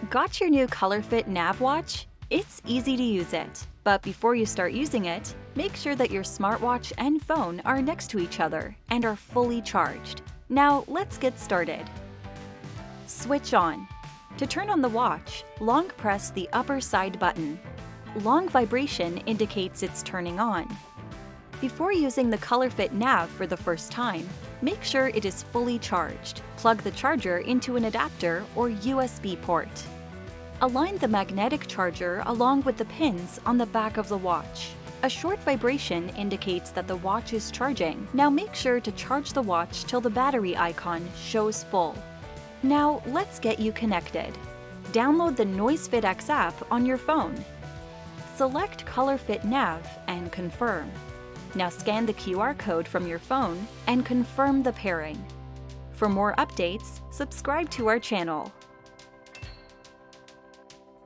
Got your new ColorFit Nav watch? It's easy to use it, but before you start using it, make sure that your smartwatch and phone are next to each other and are fully charged. Now let's get started. Switch on. To turn on the watch, long press the upper side button. Long vibration indicates it's turning on. Before using the ColorFit Nav for the first time, make sure it is fully charged. Plug the charger into an adapter or USB port. Align the magnetic charger along with the pins on the back of the watch. A short vibration indicates that the watch is charging. Now make sure to charge the watch till the battery icon shows full. Now let's get you connected. Download the NoiseFit X app on your phone. Select ColorFit Nav and confirm. Now scan the QR code from your phone and confirm the pairing. For more updates, subscribe to our channel.